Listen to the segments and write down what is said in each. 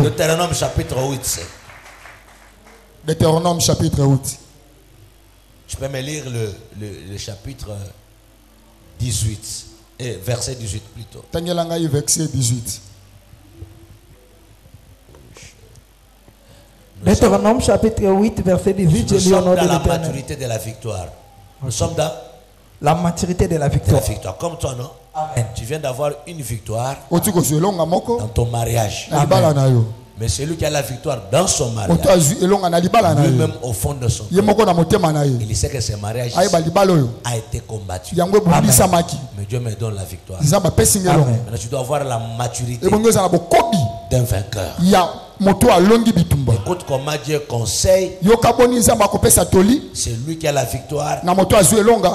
Deutéronome chapitre 8. Deutéronome chapitre 8. Je peux me lire le chapitre 18. Et verset 18 plutôt. Tangelangai verset 18. Deutéronome chapitre 8 verset 18. Nous sommes dans la maturité de la victoire. Nous sommes dans la maturité de la victoire. Comme toi, non? Amen. Tu viens d'avoir une victoire dans ton mariage. Amen. Mais celui qui a la victoire dans son mariage, lui-même au fond de son cœur, il sait que ce mariage a été combattu. Amen. Mais Dieu me donne la victoire. Amen. Maintenant, tu dois avoir la maturité d'un vainqueur. Écoute comment Dieu conseille. C'est lui qui a la victoire.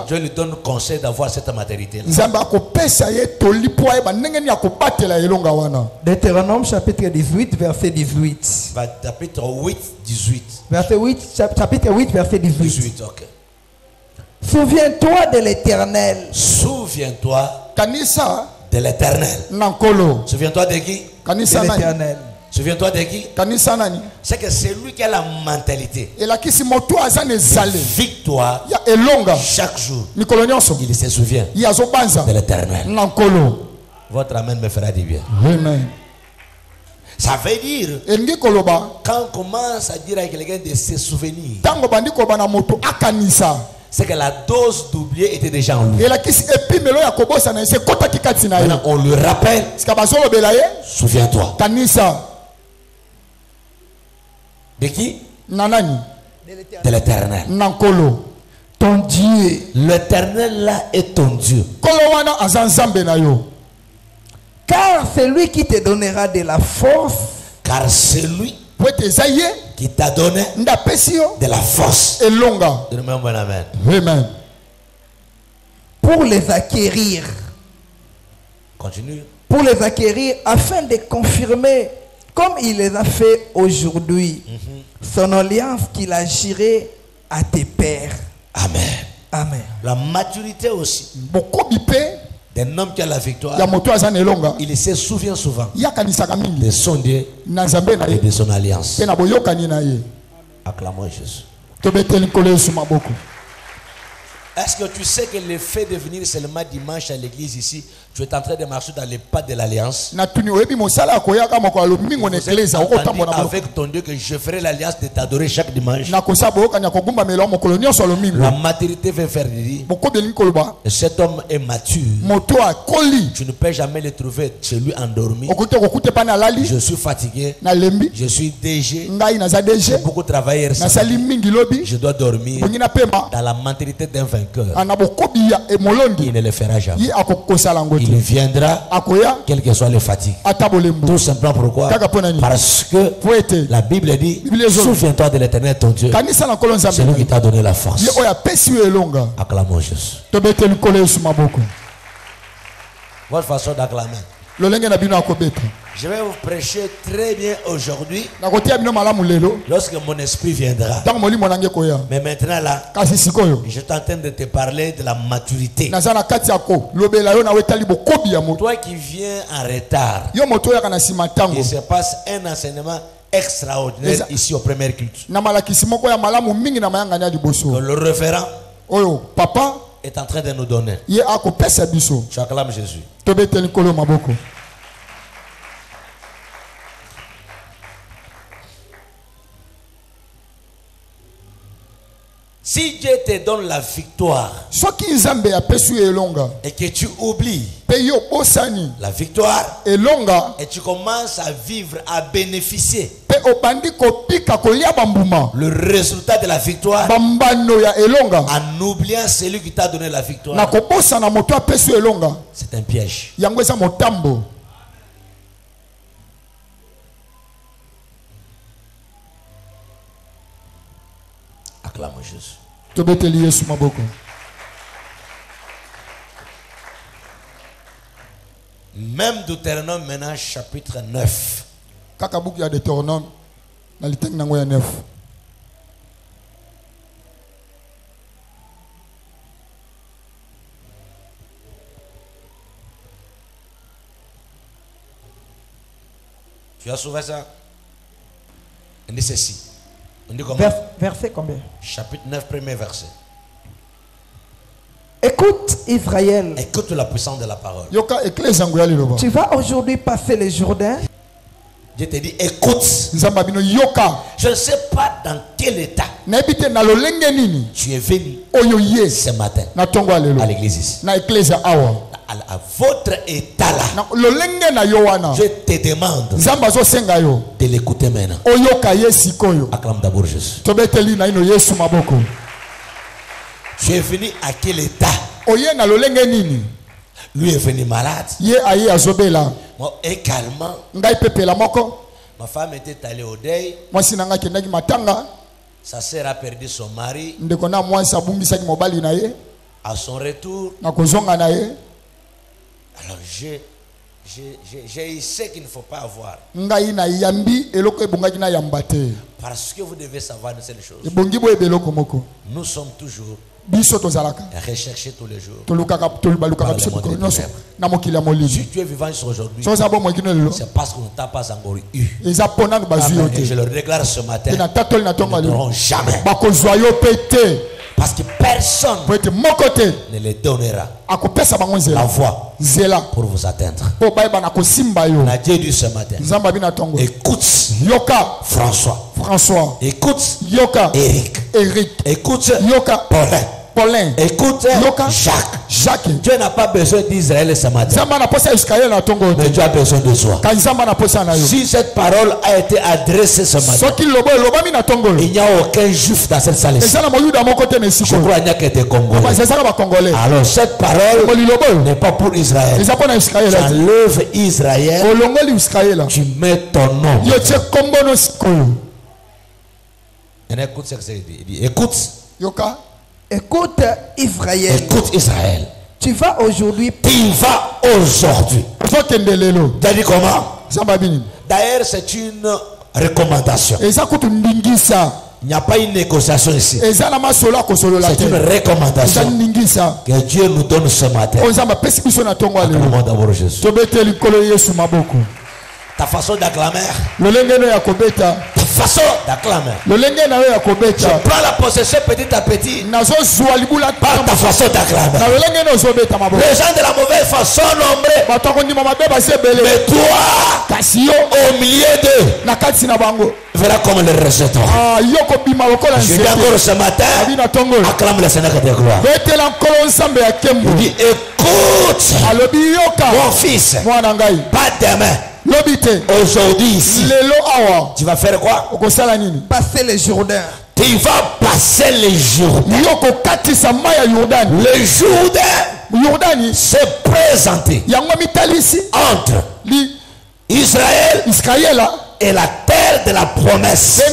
Dieu lui donne conseil d'avoir cette maturité. Deutéronome chapitre 18 verset 18. Chapitre 8, 18. Verset 8, chapitre 8 verset 18. 18, ok. Souviens-toi de l'Éternel. Souviens-toi de l'Éternel. Souviens-toi de qui? De l'Éternel. Souviens-toi de qui? C'est que c'est lui qui a la mentalité. Victoire. Chaque jour. Il se souvient de l'Éternel. Votre amen me fera du bien. Amen. Ça veut dire, quand on commence à dire à quelqu'un de se souvenir, c'est que la dose d'oublier était déjà en lui. Maintenant, on lui rappelle, souviens-toi. De qui? De l'Éternel. Ton Dieu. L'Éternel là est ton Dieu. Car c'est lui qui te donnera de la force. Car c'est lui qui t'a donné de la force. Donne-moi un bon amen. Amen. Pour les acquérir. Continue. Pour les acquérir afin de confirmer, comme il les a fait aujourd'hui, son alliance qu'il a jurée à tes pères. Amen. Amen. La maturité aussi d'un homme qui a la victoire, il se souvient souvent de son Dieu et de son alliance. Acclamons Jésus. Est-ce que tu sais que le fait de venir seulement dimanche à l'église ici, tu es en train de marcher dans les pas de l'alliance? Avec ton Dieu que je ferai l'alliance de t'adorer chaque dimanche. La maturité veut faire dire, cet homme est mature. Tu ne peux jamais le trouver chez lui endormi. Je suis fatigué. Je suis DG. J'ai beaucoup travaillé récemment. Je dois dormir. Dans la maturité d'un vainqueur, il ne le fera jamais. Il viendra quelle que soit les fatigues. Tout simplement pourquoi? Parce que la Bible dit, souviens-toi de l'Éternel ton Dieu. C'est lui qui t'a donné la force. Acclamons Jésus. Votre façon d'acclamer. Je vais vous prêcher très bien aujourd'hui lorsque mon esprit viendra. Mais maintenant là, je suis en train de te parler de la maturité. Toi qui viens en retard, il se passe un enseignement extraordinaire ici au premier culte. Que le révérend est en train de nous donner. Tu acclames Jésus. Si Dieu te donne la victoire et que tu oublies la victoire et tu commences à vivre, à bénéficier le résultat de la victoire en oubliant celui qui t'a donné la victoire, c'est un piège. Acclame Jésus. Même Deutéronome maintenant chapitre 9. Tu as trouvé ça? On dit ceci. On dit comment? Verset combien? Chapitre 9, premier verset. Écoute Israël. Écoute la puissance de la parole. Tu vas aujourd'hui passer le Jourdain. Je te dis écoute. Je ne sais pas dans quel état tu es venu ce matin à l'église ici. À votre état là, je te demande de l'écouter maintenant. Acclame d'abord Jésus. Tu es venu à quel état? Lui est venu malade. Moi, également, ma femme était allée au deuil. Sa sœur a perdu son mari. À son retour, alors j'ai ce qu'il ne faut pas avoir. Parce que vous devez savoir de ces choses. Nous sommes toujours recherchés tous les jours. Si tu es vivant aujourd'hui, c'est parce qu'on ne t'a pas encore eu. Et je le déclare ce matin, ils ne t'auront jamais. Parce que personne ne les donnera la voie pour vous atteindre. On a dit ce matin, écoute François, écoute Eric, écoute Paulin, écoute Jacques. Dieu n'a pas besoin d'Israël ce matin, mais Dieu a besoin de toi. Si cette parole a été adressée ce matin, il n'y a aucun juif dans cette salle ici. Je crois qu'il n'y a que des Congolais. Alors cette parole n'est pas pour Israël. Tu enlèves Israël, tu mets ton nom. Écoute ce que c'est dit. Écoute Israël. Écoute Israël. Tu vas aujourd'hui. Tu vas aujourd'hui. Tu as dit comment? D'ailleurs, c'est une recommandation. Il n'y a pas une négociation ici. C'est une recommandation que Dieu nous donne ce matin. Acclamons d'abord Jésus. Ta façon d'acclamer. Ta façon d'acclamer. Je prends la possession petit à petit. Par ta façon d'acclamer. Les gens de la mauvaise façon nombreux. Mais toi, au milieu d'eux, verra comment les rejetons. Je dis encore ce matin, acclame le Seigneur de gloire. Il dit écoute, mon fils, pas demain. Aujourd'hui ici, tu vas faire quoi? Passer les Jourdains. Tu vas passer les Jourdains. Le Jourdain s'est présenté entre Israël et la terre de la promesse.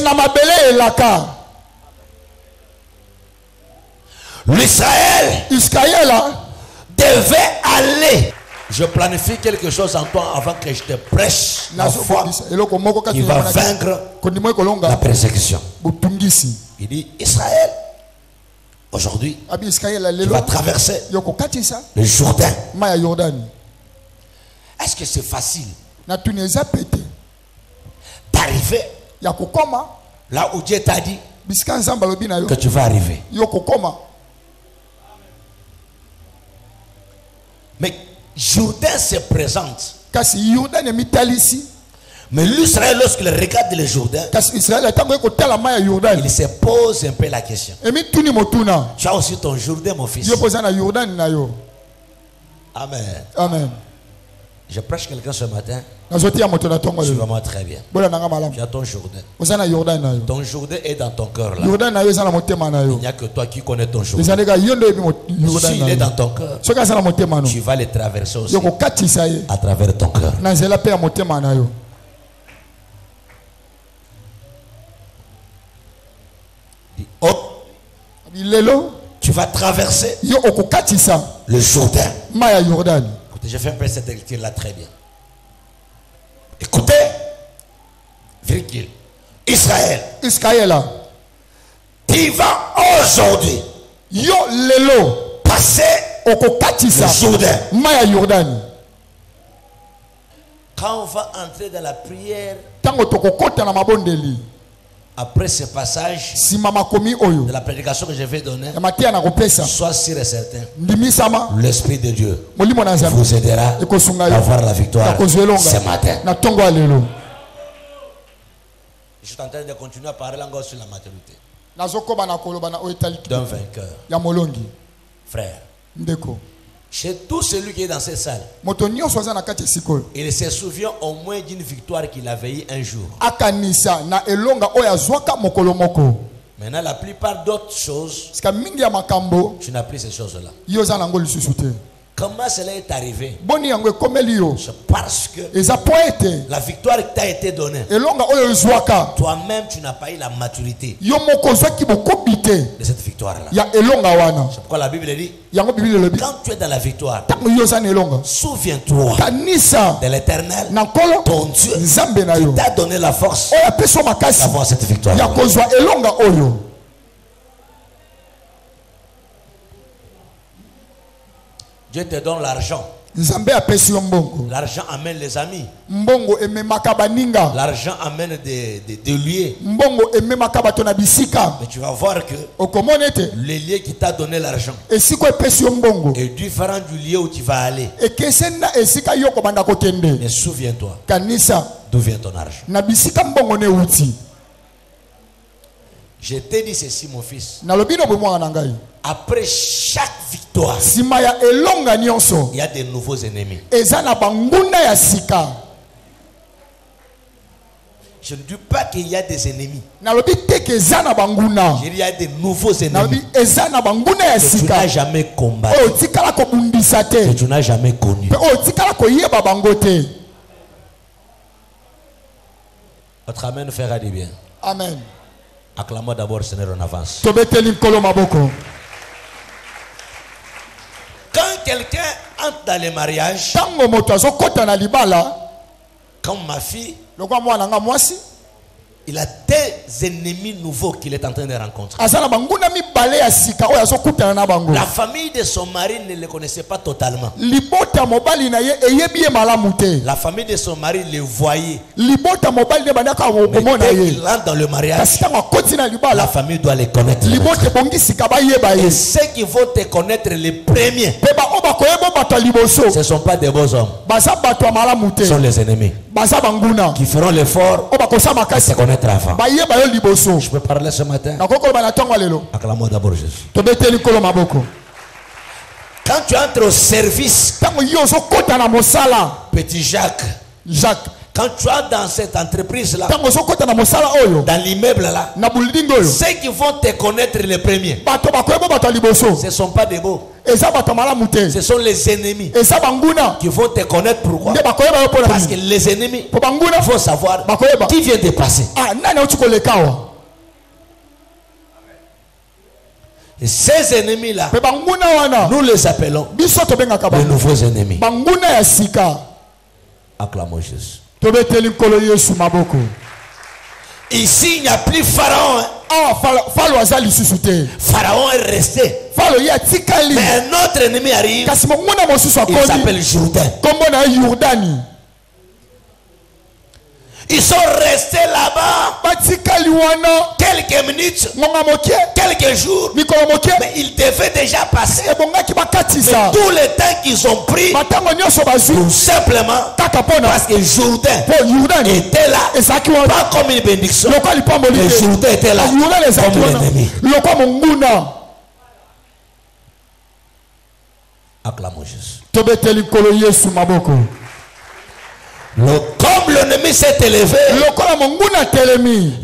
L'Israël devait aller. Je planifie quelque chose en toi avant que je te prêche la foi qui va vaincre la persécution. Il dit Israël, aujourd'hui, tu vas traverser le Jourdain. Est-ce que c'est facile d'arriver là où Dieu t'a dit que tu vas arriver? Mais Jourdain se présente. Mais l'Israël, lorsqu'il regarde le Jourdain, il se pose un peu la question. Tu as aussi ton Jourdain, mon fils. Amen. Amen. Je prêche quelqu'un ce matin. Je suis vraiment très bien. Tu as ton Jourdain. Ton Jourdain est dans ton cœur là. Il n'y a que toi qui connais ton Jourdain. S'il est dans ton cœur, tu vas le traverser aussi à travers ton cœur. Tu vas traverser le Jourdain. Écoutez, je fais un peu cette lecture là très bien. Écoutez, virgule, Israël, tu vas aujourd'hui passer le Jourdain. Quand on va entrer dans la prière, Après ce passage de la prédication que je vais donner, sois sûr et certain, l'Esprit de Dieu vous aidera à avoir la victoire ce matin. Je suis en train de continuer à parler encore sur la maturité d'un vainqueur. Frère, chez tout celui qui est dans cette salle, il se souvient au moins d'une victoire qu'il avait eue un jour. Maintenant, la plupart d'autres choses, tu n'as plus ces choses-là. Comment cela est arrivé? C'est parce que la victoire qui t'a été donnée, toi-même tu n'as pas eu la maturité de cette victoire-là. C'est pourquoi la Bible dit, quand tu es dans la victoire, souviens-toi de l'Éternel, ton Dieu, qui t'a donné la force d'avoir cette victoire. Dieu te donne l'argent. L'argent amène les amis. L'argent amène des liés. Mais tu vas voir que le lieu qui t'a donné l'argent est différent du lieu où tu vas aller. Mais souviens-toi d'où vient ton argent. Je t'ai dit ceci, mon fils. Après chaque victoire, il y a des nouveaux ennemis. Je ne dis pas qu'il y a des ennemis. Il y a des nouveaux ennemis que tu n'as jamais combattu, que tu n'as jamais connu. Votre amen fera du bien. Amen. Acclamons d'abord le Seigneur en avance. Quand quelqu'un entre dans les mariages, comme ma fille, il a des ennemis nouveaux qu'il est en train de rencontrer. La famille de son mari ne le connaissait pas totalement. La famille de son mari le voyait. Mais dès qu'il rentre dans le mariage, la famille doit les connaître. Et ceux qui vont te connaître les premiers, ce ne sont pas des beaux hommes, ce sont les ennemis qui feront l'effort de se connaître avant. Je peux parler ce matin. Acclamons d'abord Jésus. Quand tu entres au service, petit Jacques, quand tu entres dans cette entreprise-là, dans l'immeuble-là, ceux qui vont te connaître les premiers, ce ne sont pas des beaux. Ce sont les ennemis qui vont te connaître. Pourquoi? Parce que les ennemis vont savoir qui vient de passer. Et ces ennemis-là, nous les appelons les nouveaux ennemis. Acclamons Jésus. Ici, il n'y a plus Pharaon. Pharaon est resté. Mais un autre ennemi arrive. Il s'appelle Jourdain. Ils sont restés là-bas quelques minutes, quelques jours, mais ils devaient déjà passer. Mais tout le temps qu'ils ont pris, tout simplement parce que Jourdain était là, pas comme une bénédiction, mais Jourdain était là comme l'ennemi. Acclamons Jésus. Comme l'ennemi s'est élevé,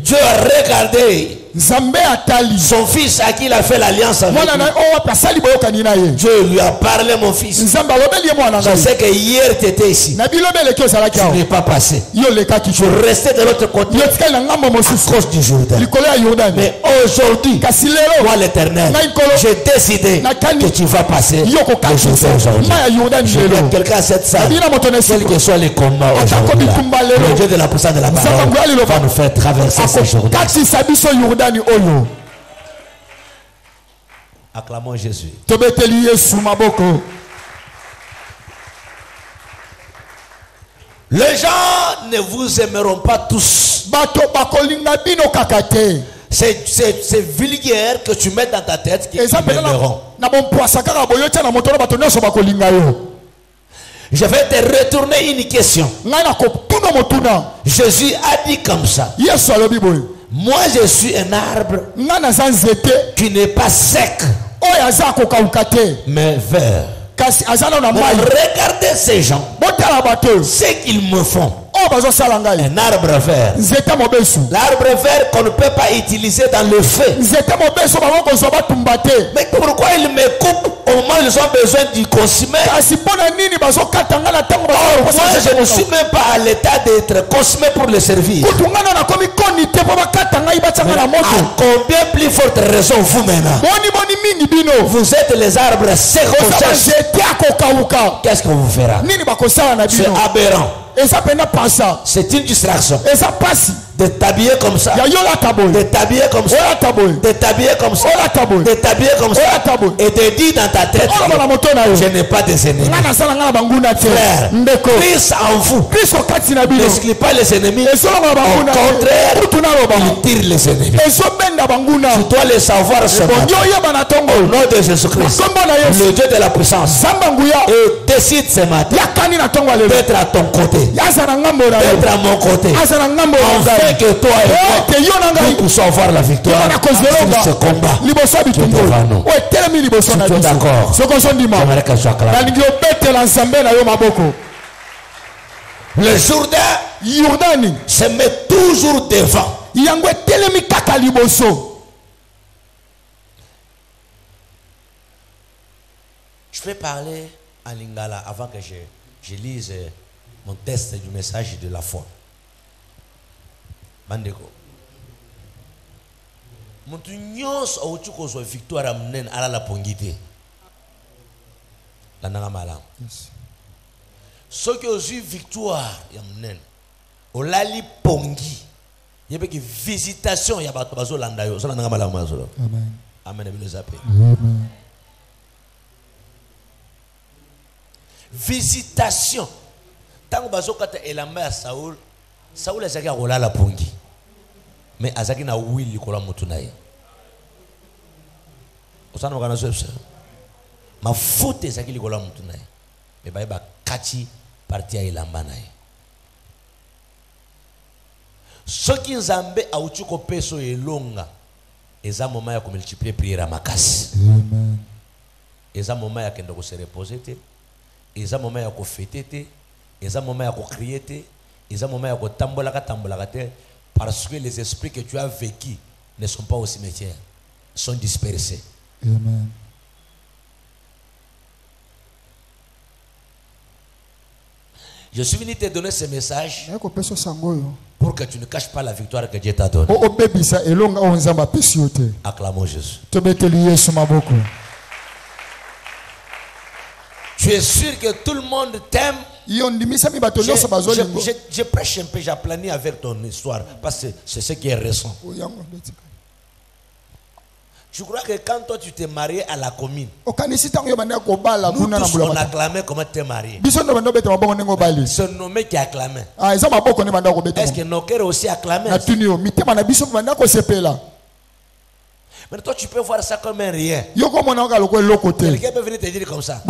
Dieu a regardé son fils à qui il a fait l'alliance avec lui. Dieu lui a parlé, mon fils. Je sais que hier tu étais ici. Tu n'es pas passé. Tu restais de l'autre côté à cause du Jourdain. Mais aujourd'hui, moi l'Éternel, j'ai décidé que tu vas passer le Jourdain aujourd'hui. Je dis à quelqu'un à cette salle, quels que soient les combats aujourd'hui, le Dieu de la puissance de la parole va nous faire traverser ce Jourdain. Acclamons Jésus. Les gens ne vous aimeront pas tous. C'est vulgaire que tu mets dans ta tête qu'ils m'aimeront. Je vais te retourner une question. Jésus a dit comme ça. Moi je suis un arbre qui n'est pas sec, mais vert. Regardez ces gens, ce qu'ils me font. Un arbre vert. L'arbre vert qu'on ne peut pas utiliser dans le feu. Mais pourquoi ils me coupent au moment où ils ont besoin du consommer? Moi je ne suis même pas à l'état d'être consommé pour le servir. À combien plus forte raison vous maintenant? Vous êtes les arbres secs. Qu'est-ce qu'on vous fera? C'est aberrant. C'est une distraction. De t'habiller comme ça, de t'habiller comme ça, de t'habiller comme ça, de t'habiller comme ça, et de dire dans ta tête, je n'ai pas des ennemis. Frère, Christ en vous n'exclut pas les ennemis. Au contraire, il tire les ennemis. Tu dois le savoir ce matin. Au nom de Jésus-Christ, le Dieu de la puissance, et décide ce matin d'être à ton côté, d'être à mon côté, que toi et moi nous puissions avoir la victoire dans ce combat qui est devant nous. Si tu es d'accord, j'aimerais que je sois clair. Le Jourdain se met toujours devant. Je vais parler en lingala avant que je lise mon texte du message de la foi. Bandeko muntu nyonso auti kozwa victoire amnene ala la pongité la nanga malam soki ozwi victoire ya mnene olali pongi yebe ki visitation ya bato bazolanda yo sola nanga malam mazolo amen amen ebile zape amen visitation tango bazokata elamba ya Saoul azaki akolala pongi mais azaki na wili kola mutu na ye osana kana sepse mafuta ezaki likola mutu na ye mais ba kati parti ya elamba na ye soki nzambe auti kopeso elonga eza moment ya komultiplier prière makasi amen eza moment ya kende ko se reposer te eza moment ya ko fêter te eza moment ya ko crier te. Ils ont moment à tambola parce que les esprits que tu as vécus ne sont pas au cimetière, sont dispersés. Amen. Je suis venu te donner ce message pour que tu ne caches pas la victoire que Dieu t'a donnée. Acclamons Jésus. Tu es sûr que tout le monde t'aime. Je prêche un peu, j'applanis avec ton histoire parce que c'est ce qui est récent. Je crois que quand toi tu t'es marié à la commune, nous tous on acclamait comment tu t'es marié. C'est nos mecs qui acclamaient. Est-ce que nos cœurs aussi acclamaient? Mais toi tu peux voir ça comme un rien. Quelqu'un peut venir te dire comme ça.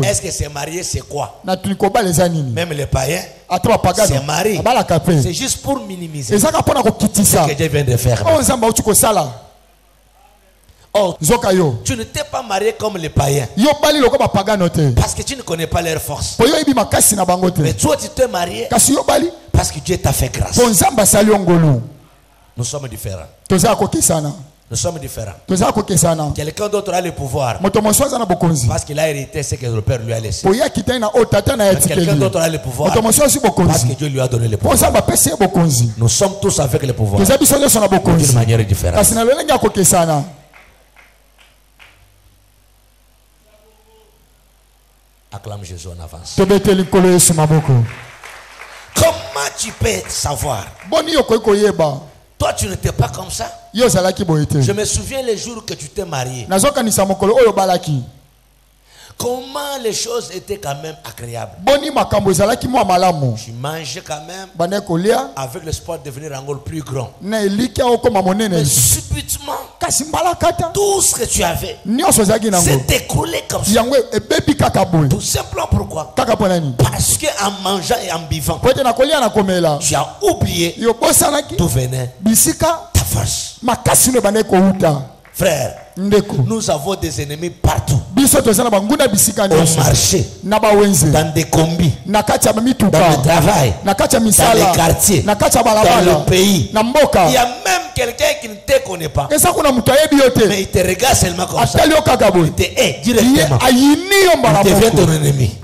Est-ce que c'est marié c'est quoi? Même les païens c'est marié. C'est juste pour minimiser ce que Dieu vient de faire. Oh, tu ne t'es pas marié comme les païens parce que tu ne connais pas leur force. Mais toi tu t'es marié parce que Dieu t'a fait grâce. Nous sommes différents. Nous sommes différents. Quelqu'un d'autre a le pouvoir parce qu'il a hérité ce que le Père lui a laissé. Quelqu'un d'autre a le pouvoir parce que Dieu lui a donné le pouvoir. Nous sommes tous avec le pouvoir d'une manière différente. Acclame Jésus en avance. Comment tu peux savoir? Toi tu n'étais pas comme ça. Je me souviens les jours que tu t'es marié. Comment les choses étaient quand même agréables. Boni makambo ezalaki mwa malamu. Je mangeais quand même. Bande kolia. Avec l'espoir de devenir encore plus grand. Na elika okoma monene. Mais subitement. Kasi mbalakata. Tout ce que tu avais. Nyonso zaki nango. C'est écroulé comme ça. Yango ebebi kaka boy. Tout simplement pourquoi? Kaka ponani. Parce que en mangeant et en buvant. Pote na kolia na komela. Tu as oublié. Yo bosanaki. D'où venait bisika ta force. Makasi no bande ko uta. Frère, nous avons des ennemis partout. Au marché, dans des combis, dans le travail, dans les quartiers, dans le pays. Il y a même quelqu'un qui ne te connaît pas. Mais il te regarde seulement comme ça. Il te hait directement. Il devient ton ennemi.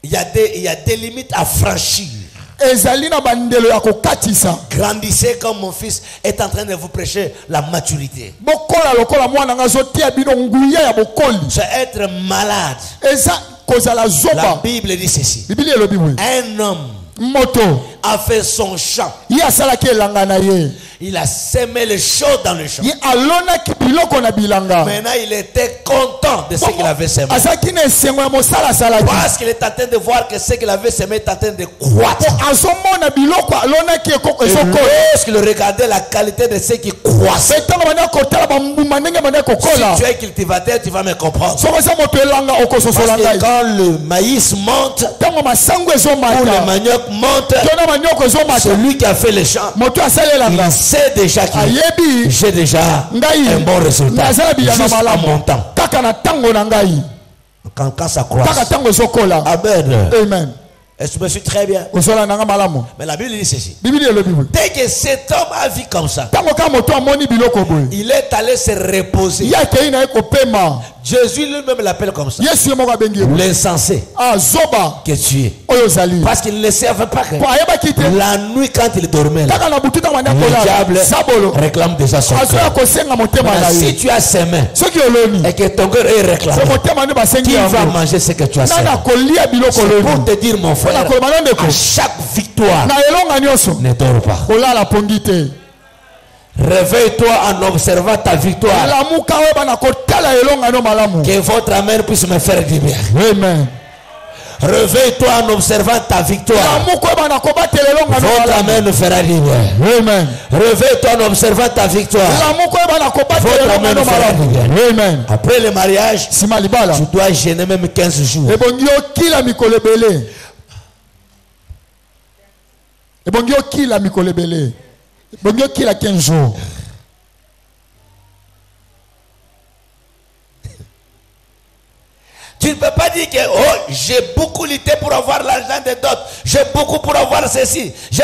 Il y a des limites à franchir. Grandissez comme mon fils est en train de vous prêcher la maturité. C'est être malade. La Bible dit ceci. Un homme a fait son champ. Il a semé le chaud dans le champ. Maintenant il était content de ce qu'il avait semé. Parce qu'il est en train de voir que ce qu'il avait semé est en train de croître. Lorsqu'il regardait la qualité de ce qui croissait. Si tu es cultivateur, tu vas me comprendre. Parce que quand le maïs monte, ou le manioc monte, celui qui a fait le champ, il sait déjà qu'il j'ai déjà un bon résultat. Juste en montant. Quand ça croît. Amen. Amen. Est-ce que je me suis très bien? Mais la Bible dit ceci. Dès que cet homme a vu comme ça, il est allé se reposer. Jésus lui-même l'appelle comme ça. L'insensé que tu es. Parce qu'il ne savait pas que la nuit quand il dormait là, le diable réclame déjà son cœur. Si tu as semé et que ton cœur est réclamé, qui va manger ce que tu as semé? C'est pour te dire mon frère, à chaque victoire, ne dors pas. Réveille-toi en observant ta victoire. Que votre amen puisse me faire du bien. Amen. Réveille-toi en observant ta victoire. Votre amen nous fera du bien. Amen. Réveille-toi en observant ta victoire. Votre amen nous fera du bien. Amen. Après le mariage, tu dois gêner même 15 jours. Qui a 15 jours. Tu ne peux pas dire que j'ai beaucoup lutté pour avoir l'argent de d'autres. J'ai beaucoup pour avoir ceci. J'ai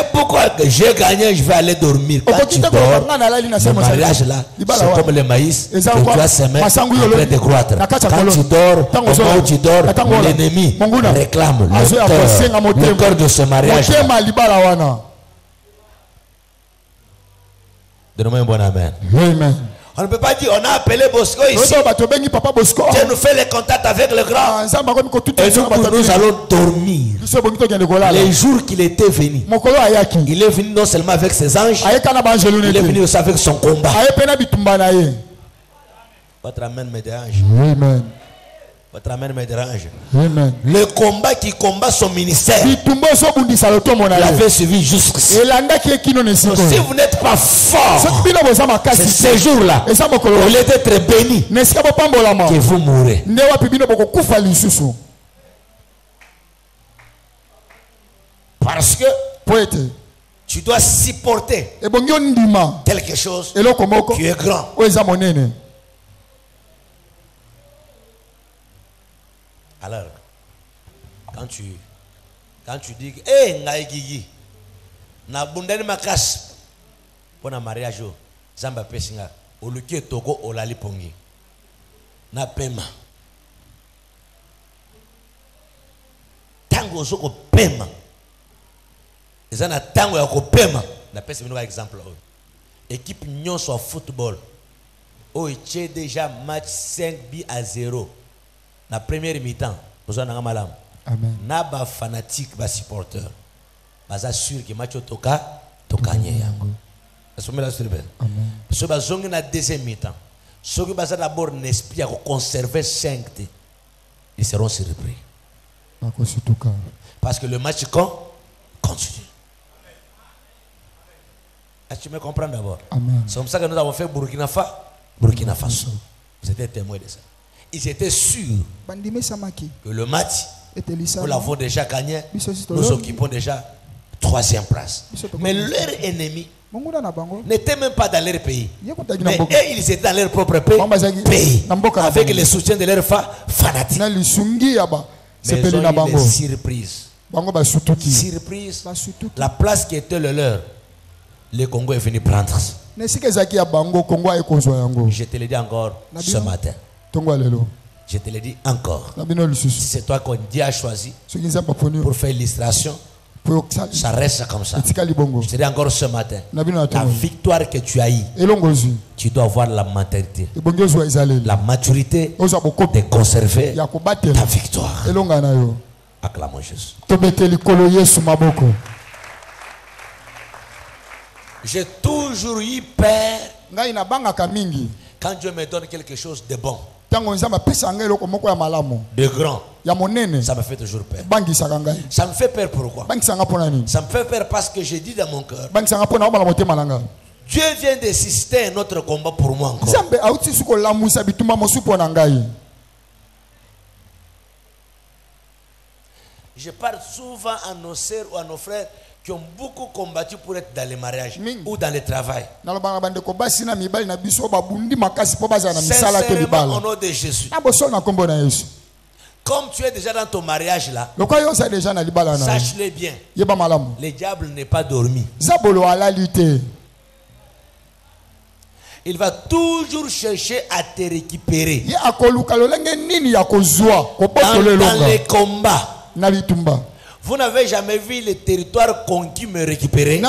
gagné, je vais aller dormir. Quand tu dors, le mariage là, c'est comme le maïs que tu as semé en train de croître. Quand tu dors, au moment où tu dors, l'ennemi réclame le cœur de ce mariage. Donne-moi un bon amen. Amen. On ne peut pas dire on a appelé Bosco ici. Dieu nous fait les contacts avec le grand. Et nous allons dormir. Les jours qu'il était venu, il est venu non seulement avec ses anges, il est venu aussi avec son combat. Votre amen me dérange. Amen. Votre amen me dérange. Amen. Le combat qui combat son ministère, il avait suivi jusqu'ici. Si vous n'êtes pas fort, c'est ces jours-là, au lieu d'être béni, que vous mourrez. Parce que tu dois supporter quelque chose qui est grand. Alors, quand tu dis que hey, Naïgigi, na bundani makas pour un mariage, Zamba Pesinga, au lieu Togo au Lalipongi, na pema. Tango zoko pema. Ezana tango ya ko pema. Na pesi mino exemple. Équipe Nyon sur football. Oh, il déjà match 5-0. La première mi-temps, vous avez un malam. Amen. Naba fanatique, ba supporter. Baza sûr que match toka, toka nye yango. Amen. Ce bazong na deuxième mi-temps. Ceux qui basent d'abord un esprit à conserver sainteté, ils seront surpris. Parce que le match continue. Est-ce que tu me comprends d'abord? C'est comme ça que nous avons fait Burkina Faso. Vous étiez témoins de ça. Ils étaient sûrs que le match, nous l'avons déjà gagné. Nous occupons déjà 3e place. Mais leur ennemi n'était même pas dans leur pays. Mais eux, ils étaient dans leur propre pays. Avec le soutien de leurs fanatiques. Mais ils ont eu des surprises. Surprise. La place qui était le leur, le Congo est venu prendre. Je te le dis encore ce matin. Je te le dis encore. Si c'est toi qu'on Dieu a choisi pour faire l'illustration, ça reste comme ça. Je te dis encore ce matin. La victoire que tu as eue, tu dois avoir la mentalité, la maturité de conserver ta victoire. Acclamons Jésus. J'ai toujours eu peur quand Dieu me donne quelque chose de bon, de grand. Ça me fait toujours peur. Ça me fait peur pourquoi? Ça me fait peur parce que j'ai dit dans mon cœur, Dieu vient de susciter un autre combat pour moi encore. Je parle souvent à nos sœurs ou à nos frères qui ont beaucoup combattu pour être dans les mariages ou dans le travail. Sincèrement, au nom de Jésus. Comme tu es déjà dans ton mariage là, sache-le bien, le diable n'est pas dormi. Il va toujours chercher à te récupérer dans les combats. Vous n'avez jamais vu le territoire conquis me récupérer.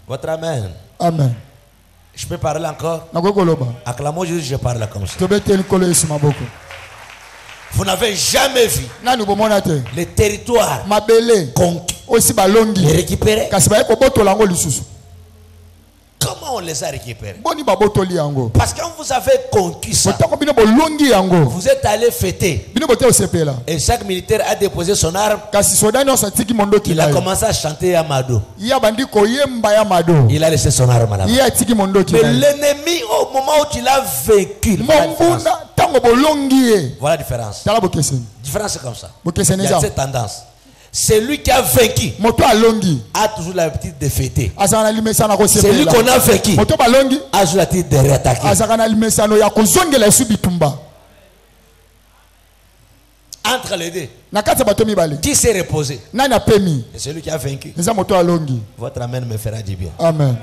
Votre amen. Amen. Je peux parler encore? Acclamons Jésus, je parle comme ça. Vous n'avez jamais vu le territoire conquis me récupérer. Comment on les a récupérés? Parce que quand vous avez conquis ça, vous êtes allé fêter. Et chaque militaire a déposé son arme. Il a commencé à chanter Amado. Il a laissé son arme là-bas. Mais l'ennemi, au moment où il a vécu, voilà la différence. La différence c'est comme ça. Il y a cette tendance. Celui qui a vaincu a toujours l'habitude de fêter. Celui qu'on a vaincu a toujours l'habitude de réattaquer. Entre les deux, qui s'est reposé? C'est celui qui a vaincu. Votre amen me fera du bien. Amen.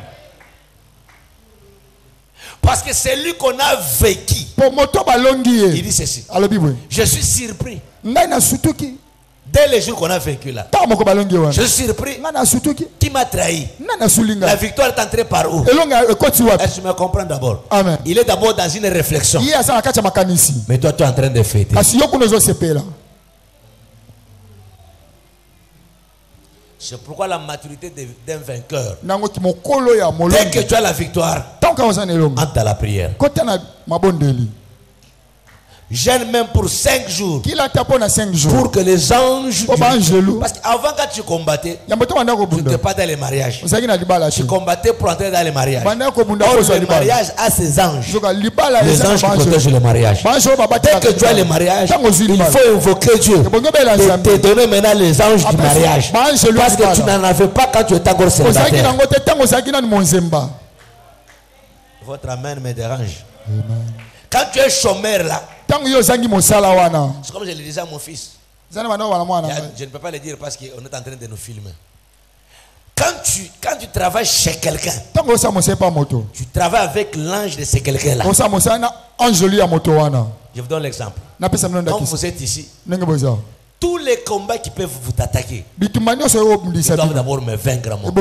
Parce que celui qu'on a vaincu, il dit ceci: je suis surpris. Dès le jour qu'on a vaincu là, je suis surpris. Qui m'a trahi? La victoire est entrée par où? Est-ce que tu me comprends d'abord? Il est d'abord dans une réflexion. Mais toi, tu es en train de fêter. C'est pourquoi la maturité d'un vainqueur, dès que tu as la victoire, entre à la prière. Gêne même pour 5 jours. Pour que les anges. Parce qu'avant, quand tu combattais, tu n'étais pas dans les mariages. Tu combattais pour entrer dans les mariages. Or, le mariage a ses anges. Les anges qui protègent le mariage. Dès que tu as le mariage, il faut invoquer Dieu. De te donner maintenant les anges du mariage. Parce que tu n'en avais pas quand tu étais encore célibataire. Votre amen me dérange. Quand tu es chômeur là, c'est comme je le disais à mon fils. Je ne peux pas le dire parce qu'on est en train de nous filmer. Quand tu travailles chez quelqu'un, tu travailles avec l'ange de ce quelqu'un-là. Je vous donne l'exemple. Quand vous êtes ici, tous les combats qui peuvent vous attaquer, ils doivent d'abord me vaincre moi.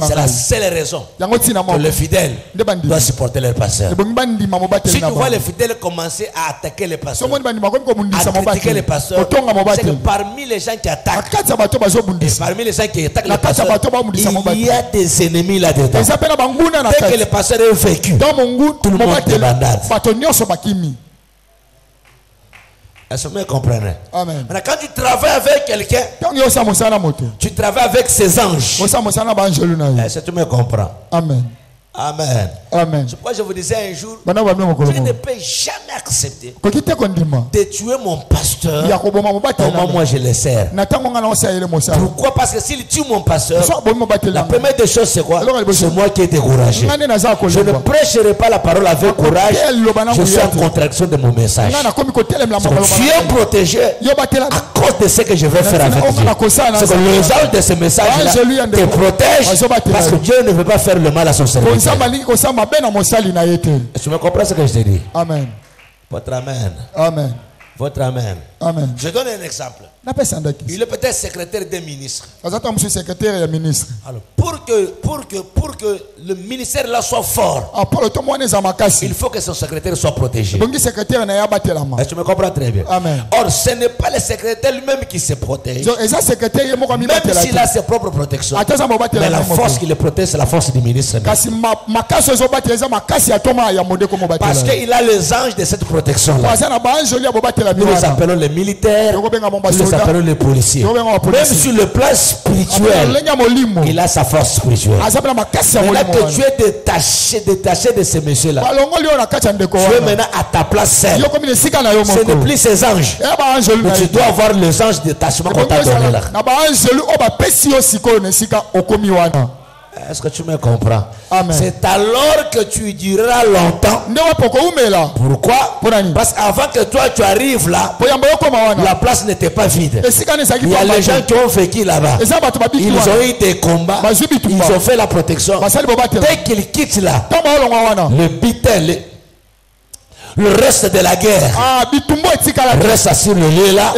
C'est la seule raison que les fidèles doivent supporter leur pasteur. Si tu vois les fidèles commencer à attaquer les pasteurs, à critiquer les pasteurs, c'est que parmi les gens qui attaquent, et parmi les gens qui attaquent les pasteurs, il y a des ennemis là-dedans. Dès que les pasteurs ont vécu, tout le monde est bandade. Est-ce que vous comprenez? Amen. Maintenant, quand tu travailles avec quelqu'un, tu travailles avec ses anges. Est-ce que tu me comprends? Amen. Amen. Amen. C'est pourquoi je vous disais un jour, je ne peux jamais accepter de tuer mon pasteur. Comment moi je le sers? Pourquoi? Parce que s'il tue mon pasteur, la première des choses c'est quoi? C'est moi qui ai découragé. Je ne prêcherai pas la parole avec courage. Je suis en contraction de mon message. Tu es protégé à cause de ce que je vais faire avec Dieu. C'est que les anges de ce message-là te protègent parce que Dieu ne veut pas faire le mal à son serviteur. Tu me comprends ce que je te dis? Amen. Votre amen. Amen. Votre amen. Amen. Je donne un exemple. Il est peut-être secrétaire des ministres. Alors, pour que le ministère là soit fort, il faut que son secrétaire soit protégé. Et tu me comprends très bien? Amen. Or, ce n'est pas le secrétaire lui-même qui se protège. Même s'il a ses propres protections. Mais la force qui le protège, c'est la force du ministre. Parce qu'il a les anges de cette protection-là. Nous les appelons les militaires, nous les appelons les policiers. Même sur le plan spirituel, il a sa force spirituelle. Maintenant que tu es détaché de ces messieurs-là, tu es maintenant à ta place seule. Ce n'est plus ces anges. Mais tu dois avoir les anges de détachement qu'on t'a donné là. Est-ce que tu me comprends? C'est alors que tu dureras longtemps. Pourquoi? Parce qu'avant que toi tu arrives là, la place n'était pas vide. Il y a les gens qui ont vécu là-bas. Ils ont eu des combats. Ils ont fait la protection. Dès qu'ils quittent là, le bitel, le reste de la guerre reste sur le lieu là,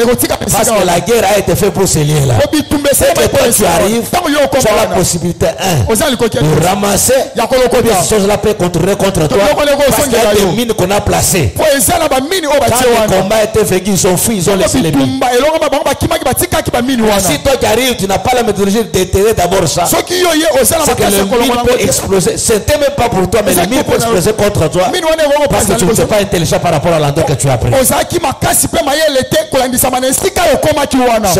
parce que la guerre a été faite pour ce lieu là. Dès que toi tu arrives, tu as la possibilité de ramasser ces choses-là peuvent contrôler contre toi, parce qu'il y a des mines qu'on a placées. Quand le combat a été vécu, ils ont fui, ils ont laissé les mines. Si toi qui arrives, tu n'as pas la méthodologie de déterrer d'abord ça, c'est que le mine peut exploser. C'était même pas pour toi, mais le mine peut exploser contre toi, parce que tu ne sais pas intelligent par rapport à l'endroit que tu as pris. C'est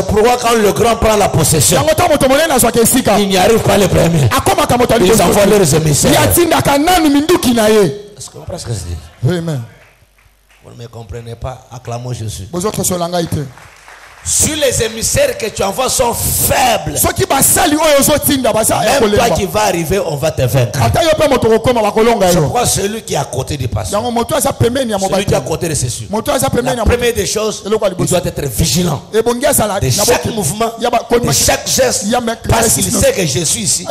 pourquoi quand le grand prend la possession, il n'y arrive pas les premiers. Ils envoient leurs émissaires. Est-ce que vous comprenez ce que je dis? Amen. Vous ne me comprenez pas? Acclamons Jésus. Si les émissaires que tu envoies sont faibles, même toi qui vas arriver, on va te vaincre. C'est pourquoi celui qui est à côté du pasteur, celui qui est à côté de ses cieux, la première des choses, il doit être vigilant de chaque mouvement, de chaque geste, parce qu'il sait que je suis ici,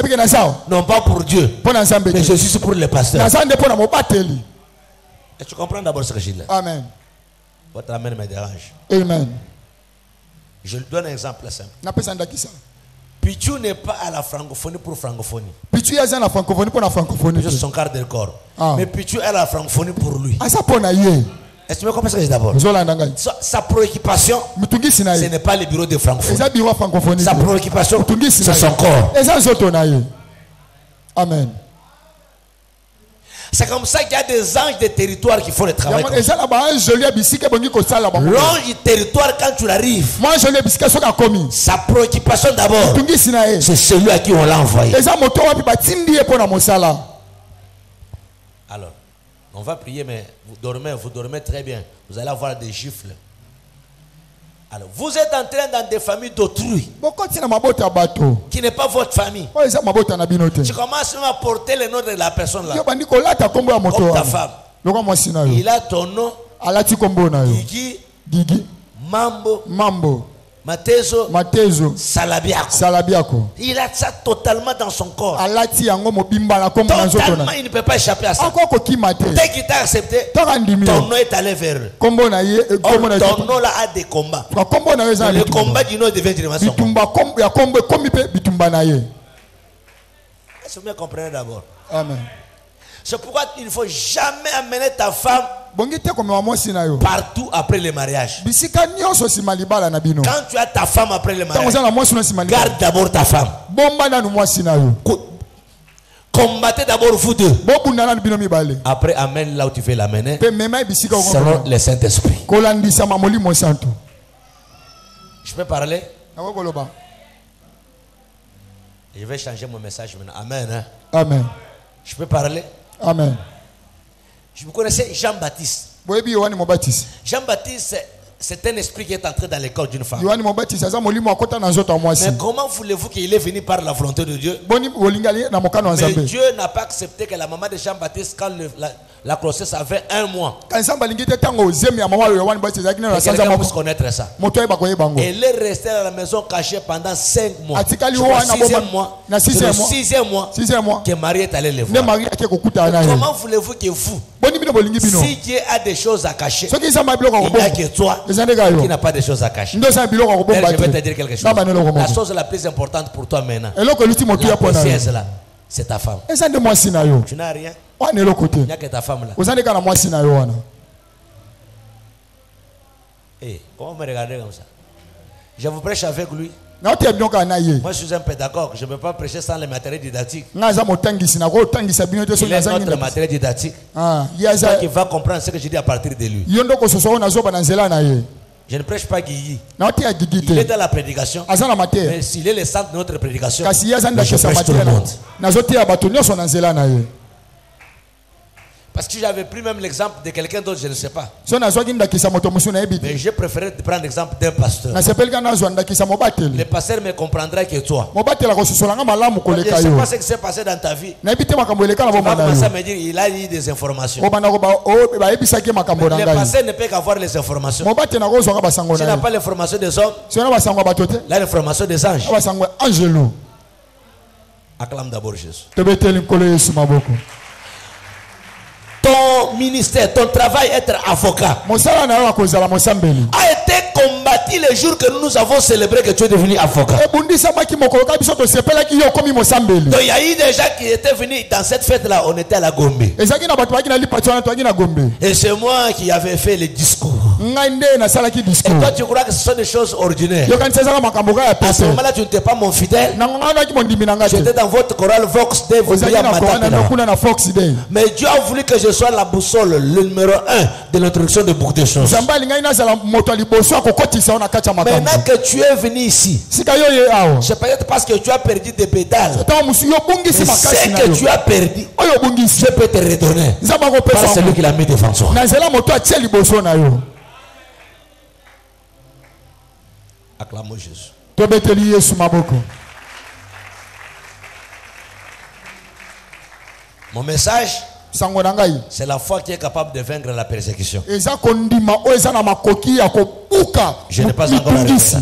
non pas pour Dieu, mais je suis ici pour le pasteur. Et tu comprends d'abord ce que je dis là? Amen. Votre amen me dérange. Amen. Je lui donne un exemple simple. Pichou n'est pas à la francophonie pour francophonie. Pichou est à la francophonie pour la francophonie. Juste son quart de corps. Mais Pichou est à la francophonie pour lui. Est-ce que tu me comprends ce que je dis d'abord? Sa préoccupation, ce n'est pas le bureau de francophonie. Sa préoccupation, c'est son corps. Amen. C'est comme ça qu'il y a des anges de territoire qui font le travail. L'ange du territoire, quand tu arrives, sa préoccupation d'abord, c'est celui à qui on l'a envoyé. Alors, on va prier, mais vous dormez très bien. Vous allez avoir des gifles. Alors, vous êtes entré dans des familles d'autrui qui n'est pas votre famille. Tu commences même à porter le nom de la personne là, comme ta femme. Il a ton nom, Gigi, Mambo, Matezo. Matezo. Salabiako. Salabiako. Il a ça totalement dans son corps. Totalement, il ne peut pas échapper à ça. Dès qu'il t'a accepté, ton nom est allé vers eux. Ton nom là a des combats. Le combat du nom devient directement son combat. Est-ce que vous me comprenez d'abord? Amen. C'est pourquoi il ne faut jamais amener ta femme partout après le mariage. Quand tu as ta femme après le mariage, garde d'abord ta femme. Combattez d'abord vous deux. Après, amène là où tu fais l'amener selon le Saint-Esprit. Je peux parler? Je vais changer mon message maintenant. Amen. Hein? Amen. Je peux parler? Amen. Je vous connaissais Jean-Baptiste. Jean-Baptiste, c'est un esprit qui est entré dans le corps d'une femme. Mais comment voulez-vous qu'il est venu par la volonté de Dieu? Mais Dieu n'a pas accepté que la maman de Jean-Baptiste, quand la grossesse avait 1 mois, quelqu'un puisse connaître ça. Elle est restée à la maison cachée pendant 5 mois. Je crois 6e mois. C'est le 6e mois que Marie est allée le voir. Comment voulez-vous que vous, si Dieu a des choses à cacher, il n'y a que toi qui n'a pas de choses à cacher? Je vais te dire quelque chose. La chose la plus importante pour toi maintenant, la précieuse là, c'est ta femme. Tu n'as rien. Il n'y a que ta femme là. Hey, comment vous me regardez comme ça? Je vous prêche avec lui. Moi je suis un pédagogue. Je ne peux pas prêcher sans les matériels didactiques. Il est notre matériel didactique. C'est qui va comprendre ce que je dis à partir de lui. Je ne prêche pas Guigui. Il est dans la prédication. Mais s'il est le centre de notre prédication, je prêche tout le monde. Parce que j'avais pris même l'exemple de quelqu'un d'autre, je ne sais pas. Mais j'ai préféré prendre l'exemple d'un pasteur. Le pasteur me comprendra que toi. Je ne sais pas ce qui s'est passé dans ta vie. Tu vas commencer à me dire il a eu des informations. Le pasteur ne peut qu'avoir les informations. Tu n'as pas l'information des hommes, là l'information des anges. Acclame d'abord Jésus. Ton ministère, ton travail, être avocat, a été combattu le jour que nous avons célébré que tu es devenu avocat. Donc il y a eu des gens qui étaient venus dans cette fête-là, on était à la Gombe. Et c'est moi qui avais fait le discours. Et toi tu crois que ce sont des choses ordinaires. À ce moment-là tu n'étais pas mon fidèle. Tu étais dans votre chorale Vox Day. Mais Dieu a voulu que je sois la boussole, le numéro 1 de l'introduction de beaucoup de choses. Maintenant que tu es venu ici, c'est peut-être parce que tu as perdu des pédales. Mais ce que tu as perdu, je peux te redonner par celui qui l'a mis devant toi. Acclamons Jésus. Mon message, c'est la foi qui est capable de vaincre la persécution. Je n'ai pas encore arrêté ça.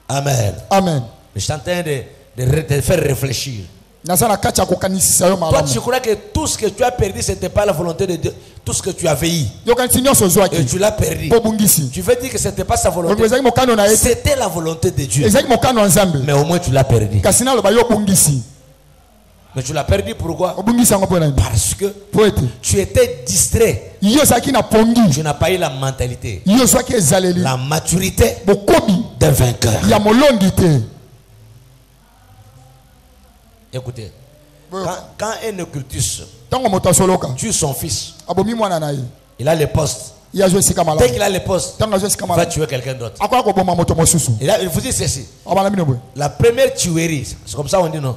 Amen. Amen. Je suis en train de faire réfléchir. Toi, tu crois que tout ce que tu as perdu, ce n'était pas la volonté de Dieu. Tout ce que tu avais eu, et tu l'as perdu. Tu veux dire que ce n'était pas sa volonté. C'était la volonté de Dieu. Mais au moins tu l'as perdu. Mais tu l'as perdu pourquoi? Parce que tu étais distrait. Tu n'as pas eu la mentalité, la maturité d'un vainqueur. Écoutez, quand un occultus tue son fils, il a les postes. Dès qu'il a les postes, il va tuer quelqu'un d'autre. Il faut dire ceci. La première tuerie, c'est comme ça on dit non?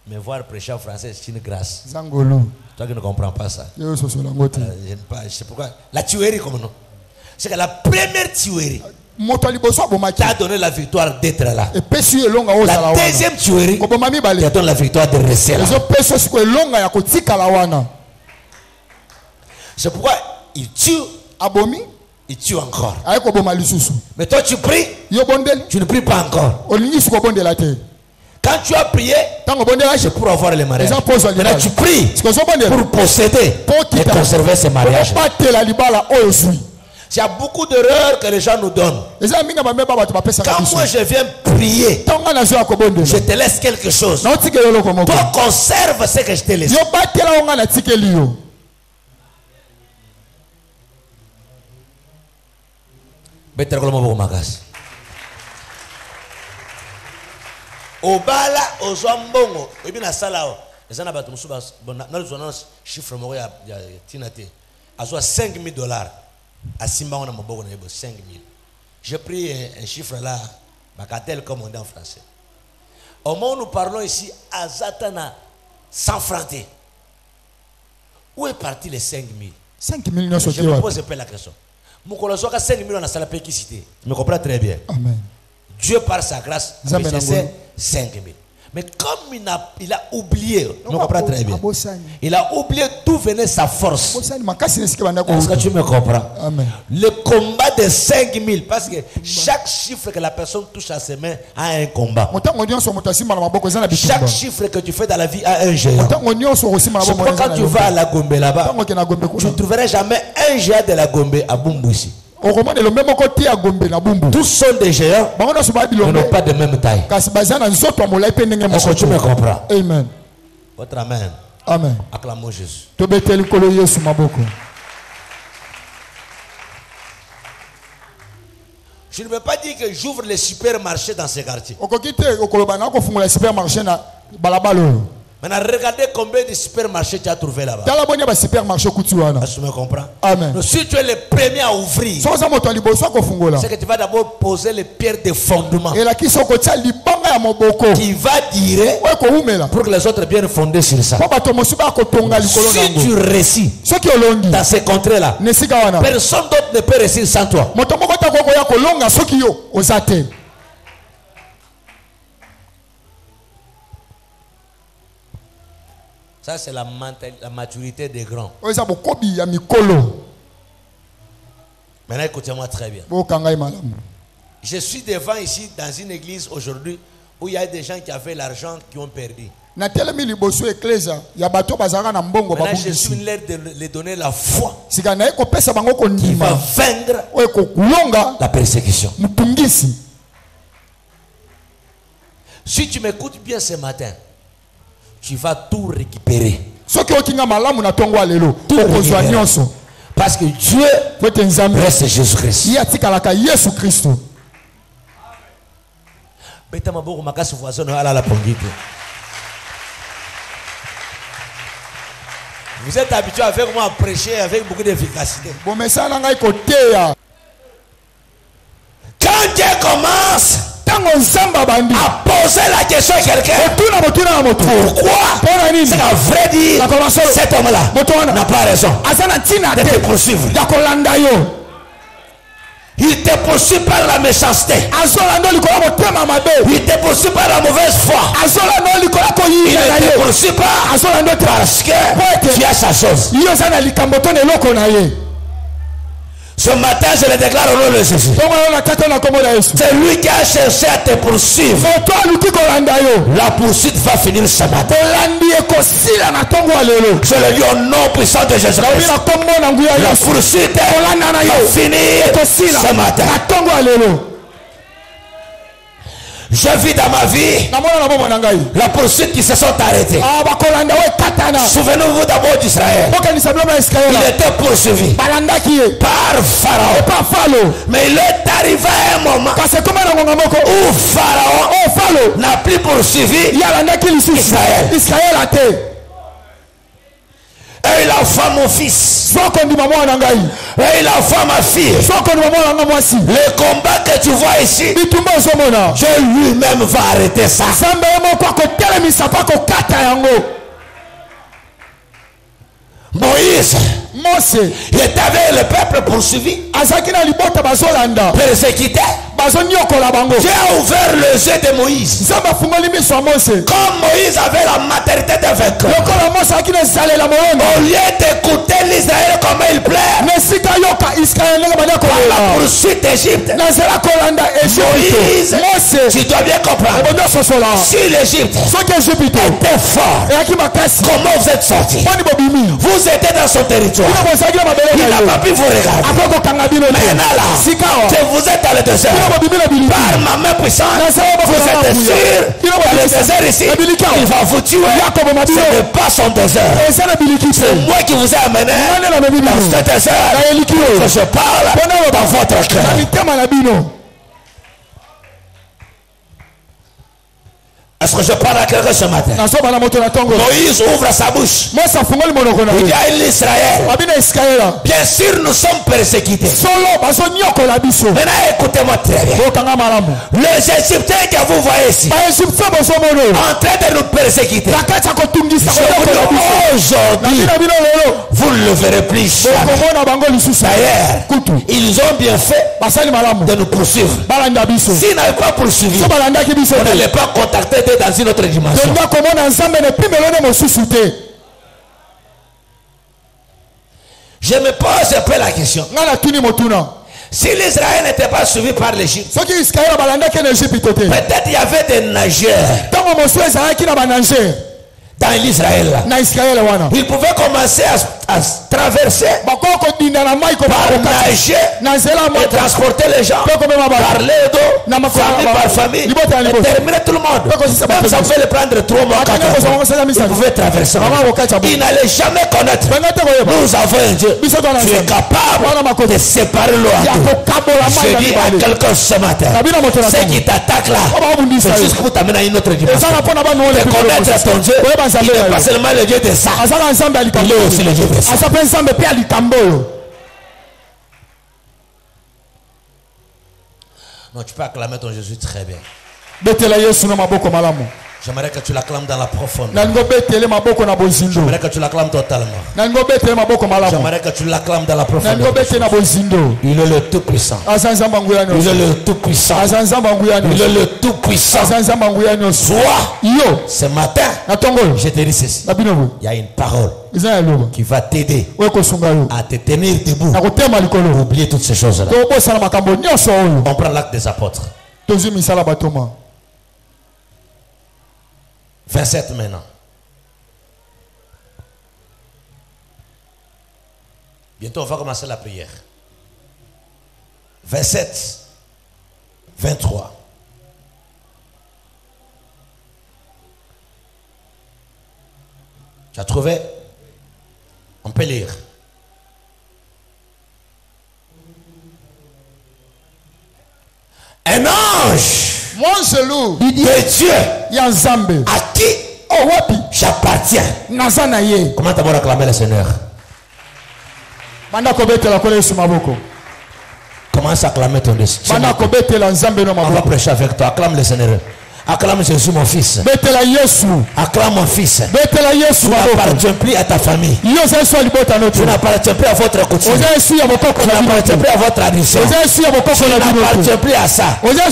Mais voir prêcher en français, c'est une grâce. Toi qui ne comprends pas ça. Je ne sais pourquoi. La tuerie comme non. C'est que la première tuerie t'a donné la victoire d'être là. La deuxième tuerie t'a donné la victoire de rester là. C'est pourquoi il tue. il tue encore. Mais toi tu pries, tu ne pries pas encore. Quand tu as prié, c'est pour avoir les mariages. Maintenant tu pries pour posséder et conserver ces mariages. Il y a beaucoup d'erreurs que les gens nous donnent. Quand moi je viens prier, je te laisse quelque chose. Toi conserve ce que je t'ai laissé. Obala ozombongo ebi na sala o ezana bato musuba na zona chiffre moko ya tinate azwa $5,000 asimba on a maboko na yebo 5 000. J'ai pris un chiffre là bakatel comme on dit en français. Au moment où nous parlons ici azatana 100 francs. Où est parti les 5 000? 5 000 je me pose un peu la question. Mukolo zoka 5 000 on a sala pe cité. Tu me comprends très bien. Amen. Dieu par sa grâce a laissé 5 000. Mais comme il a oublié, je comprends très bien. Il a oublié d'où venait sa force. Est-ce que tu me comprends? Amen. Le combat de 5 000, parce que chaque chiffre que la personne touche à ses mains a un combat. Chaque chiffre que tu fais dans la vie a un géant. C'est pourquoi quand tu vas à la Gombe là-bas, tu ne trouveras jamais un géant de la Gombe à Bumbu ici. Tous sont des géants, mais n'ont pas de même taille. Est-ce que tu me comprends? Amen. Votre amen. Amen. Acclamons Jésus. Je ne veux pas dire que j'ouvre les supermarchés dans ces quartiers. Maintenant, regardez combien de supermarchés tu as trouvé là-bas. Tu me comprends? Amen. Donc, si tu es le premier à ouvrir, c'est que tu vas d'abord poser les pierres de fondement qui va dire pour que les autres viennent fonder sur ça. Si tu réussis dans ces contrées-là, personne d'autre ne peut réussir sans toi. Ça, c'est la maturité des grands. Maintenant, écoutez-moi très bien. Je suis devant ici dans une église aujourd'hui où il y a des gens qui avaient l'argent qui ont perdu. Maintenant, je suis là de les donner la foi qui va vaincre la persécution. Si tu m'écoutes bien ce matin, tu vas tout récupérer. Tout récupérer. Parce que Dieu reste Jésus-Christ. Vous êtes habitué avec moi à prêcher avec beaucoup d'efficacité. Quand Dieu commence à poser la question à quelqu'un, pourquoi? C'est qu'à vrai dire, cet homme-là n'a pas raison de te poursuivre. Il te poursuit par la méchanceté. Il te poursuit par la mauvaise foi. Il ne te poursuit pas parce que tu as sa chose. Ce matin, je le déclare au nom de Jésus. C'est lui qui a cherché à te poursuivre. La poursuite va finir ce matin. Je le dis au nom puissant de Jésus. La poursuite va finir ce matin. Je vis dans ma vie la poursuite qui se sont arrêtées. Souvenez-vous d'abord d'Israël. Il était poursuivi par Pharaon. Mais il est arrivé à un moment où Pharaon n'a plus poursuivi Israël. Et il a fait mon fils. Et il a fait ma fille. Le combat que tu vois ici, Dieu lui-même va arrêter ça. Moïse, il était avec le peuple poursuivi, persécuté. Dieu a ouvert les yeux de Moïse. Comme Moïse avait la maternité de vainqueur, au lieu d'écouter l'Israël comme il plaît, par la poursuite d'Égypte, Moïse, tu dois bien comprendre, si l'Égypte était fort, comment vous êtes sortis? Vous étiez dans son territoire, il n'a pas pu vous regarder. Maintenant là, que vous êtes dans le désert, par ma main puissante, vous êtes sûr dans le désert ici, il va vous tuer. Ce n'est pas son désert, c'est moi qui vous ai amené dans ce désert, que je parle dans votre cœur. Est-ce que je parle à quelqu'un ce matin? Moïse ouvre sa bouche. Il dit à l'Israël, bien sûr nous sommes persécutés. Maintenant écoutez-moi très bien. Les Égyptiens que vous voyez ici, en train de nous persécuter, aujourd'hui, vous ne le verrez plus jamais. D'ailleurs, ils ont bien fait de nous poursuivre. S'ils n'avaient pas poursuivi, on n'allait pas contacter dans une autre dimension. Je me pose un peu la question. Si l'Israël n'était pas suivi par l'Égypte, peut-être il y avait des nageurs dans l'Israël. Ils pouvaient commencer à traverser par nager et transporter les gens par l'eau, famille par famille, et terminer tout le monde. Même ça pouvait le prendre 3 mois, 4 mois. Ils pouvaient traverser. Ils n'allaient jamais connaître. Nous avons un Dieu qui est capable de séparer l'eau. Je dis à quelqu'un ce matin, ceux qui t'attaquent là, c'est juste pour t'amener à une autre dimension. De connaître ton Dieu, il n'est pas seulement le Dieu de ça, il est aussi le Dieu de ça. Non, tu peux acclamer ton Jésus très bien. J'aimerais que tu l'acclames dans la profondeur. J'aimerais que tu l'acclames totalement. J'aimerais que tu l'acclames dans la profondeur. Il est le tout-puissant. Il est le tout-puissant. Il est le tout-puissant. Soit ce matin, je te dis ceci. Il y a une parole qui va t'aider à te tenir debout pour oublier toutes ces choses-là. On prend l'acte des apôtres. 27 maintenant. Bientôt on va commencer la prière. 27, 23. Tu as trouvé? On peut lire. Un ange de Dieu à qui j'appartiens. Comment t'as acclamer le Seigneur? Commence à acclamer ton Dieu. On va prêcher avec toi. Acclame le Seigneur. Acclame Jésus mon fils. Acclame mon fils. Tu n'appartiens plus à ta famille. Tu n'appartiens plus à votre coutume. Tu n'appartiens plus à votre tradition. Tu n'appartiens plus à ça. On est en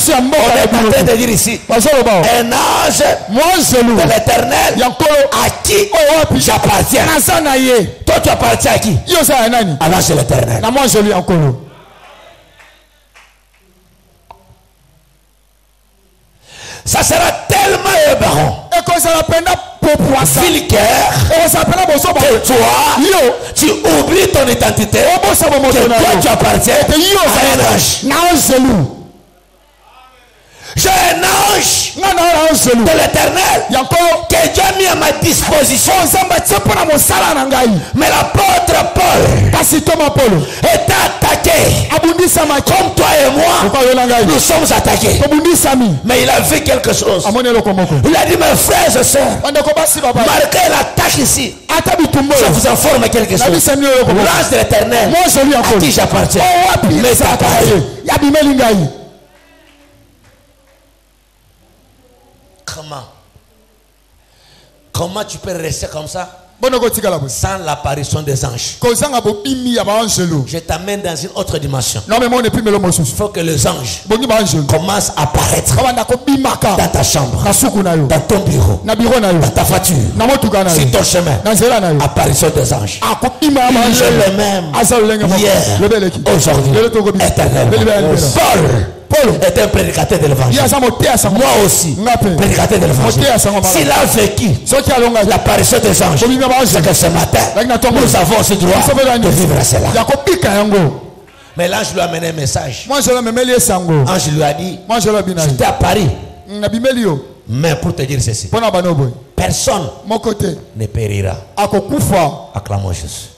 train de dire ici un ange de l'Éternel à qui j'appartiens. Toi tu appartiens à qui? À l'ange de l'Éternel. Ça sera tellement ébarrant, vulgaire, que toi, tu oublies ton identité, que toi tu appartiens à un ange. J'ai un ange de l'Éternel que Dieu a mis à ma disposition. Mais l'apôtre Paul est attaqué comme toi et moi. Nous sommes attaqués. Mais il a vu quelque chose. Il a dit mes frères et sœurs, marquez l'attaque ici. Je vous informe quelque chose. L'ange de l'Éternel à qui j'appartiens m'est apparu. Comment tu peux rester comme ça sans l'apparition des anges. Je t'amène dans une autre dimension. Il faut que les anges commencent à apparaître dans ta chambre, dans ton bureau, dans ta voiture, sur ton chemin. Apparition des anges. Il est le même hier, aujourd'hui, éternellement. Paul était un prédicateur de l'évangile. Moi aussi, prédicateur de l'évangile. S'il a vécu l'apparition des anges, c'est que ce matin, nous avons ce droit de vivre cela. Mais l'ange lui a amené un message. L'ange lui a dit, j'étais à Paris. Mais pour te dire ceci, personne ne périra. Acclamons Jésus.